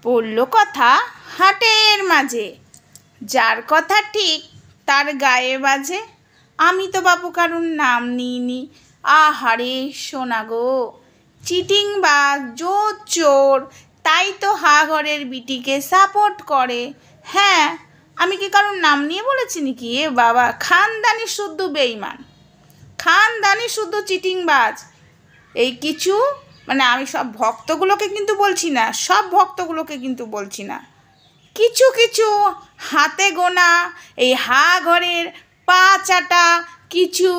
পড়ল কথা হাটের মাঝে, যার কথা ঠিক তার গায়ে বাজে। আমি তো বাপু কারুর নাম নিইনি, আহারে শোনা গো, চিটিংবাজ জোর চোর, তাই তো হাঘরের বিটিকে সাপোর্ট করে। হ্যাঁ, আমি কি কারুর নাম নিয়ে বলেছি নাকি? এ বাবা, খানদানি শুদ্ধ বেঈমান, খানদানি শুদ্ধ চিটিংবাজ। এই কিছু মানে আমি সব ভক্তগুলোকে কিন্তু বলছি না, সব ভক্তগুলোকে কিন্তু বলছি না, কিছু কিছু হাতে গোনা এই ঘরের পা চাটা কিছু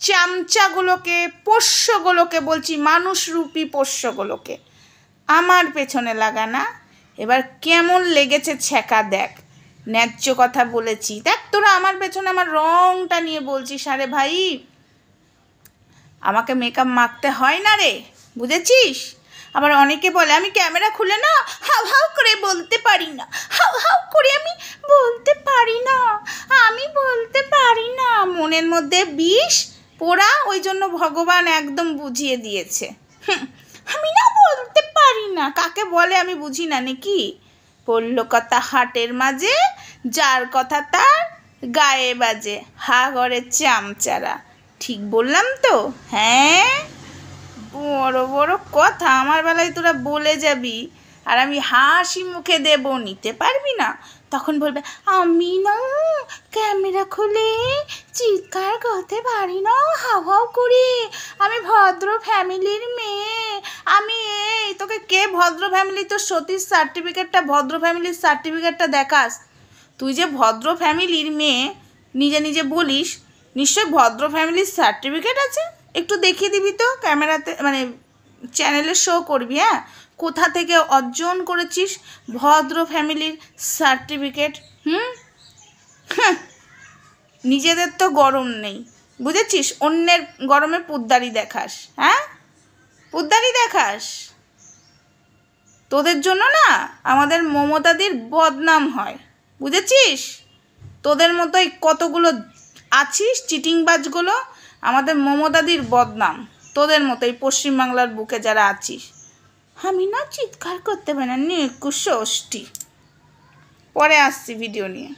চামচাগুলোকে, পোষ্যগুলোকে বলছি, মানুষরূপী পোষ্যগুলোকে আমার পেছনে লাগানা। এবার কেমন লেগেছে ছ্যাঁকা দেখ, ন্যায্য কথা বলেছি। দেখ তোরা আমার পেছনে আমার রংটা নিয়ে বলছিস, আরে ভাই আমাকে মেকআপ মাখতে হয় না রে, বুঝেছিস? আবার অনেকে বলে আমি ক্যামেরা খুলে না হাউ হাউ করে বলতে পারি না, হাউ হাউ করে আমি বলতে পারি না, আমি বলতে পারি না। মনের মধ্যে বিষ পোড়া, ওই জন্য ভগবান একদম বুঝিয়ে দিয়েছে। আমি না বলতে পারি না, কাকে বলে আমি বুঝি না নাকি? পড়ল কথা হাটের মাঝে, যার কথা তার গায়ে বাজে, হাঘরের চামচারা। ঠিক বললাম তো? হ্যাঁ, বড় বড় কথা আমার বেলায় তোরা বলে যাবি, আর আমি হাসি মুখে দেব, নিতে পারবি না। তখন বলবে আমি না ক্যামেরা খুলে চিৎকার করতে পারি না, হাউ হাউ করে, আমি ভদ্র ফ্যামিলির মেয়ে। আমি এই তোকে কে ভদ্র ফ্যামিলি, তোর সতীশ সার্টিফিকেটটা, ভদ্র ফ্যামিলির সার্টিফিকেটটা দেখাস। তুই যে ভদ্র ফ্যামিলির মেয়ে নিজে নিজে বলিস, নিশ্চয় ভদ্র ফ্যামিলির সার্টিফিকেট আছে, একটু দেখিয়ে দিবি তো ক্যামেরাতে, মানে চ্যানেলে শো করবি। হ্যাঁ, কোথা থেকে অর্জন করেছিস ভদ্র ফ্যামিলির সার্টিফিকেট? নিজেদের তো গরম নেই, বুঝেছিস? অন্যের গরমে পুদ্দারি দেখাস। হ্যাঁ, পুদ্দারি দেখাস। তোদের জন্য না আমাদের মমতাদির বদনাম হয়, বুঝেছিস? তোদের মতোই কতগুলো আছিস চিটিংবাজগুলো, আমাদের মমতাদির বদনাম, তোদের মতোই পশ্চিমবাংলার বুকে যারা আছিস। আমি না চিৎকার করতে পারি না, নিকুষ ষষ্ঠী। পরে আসছি ভিডিও নিয়ে।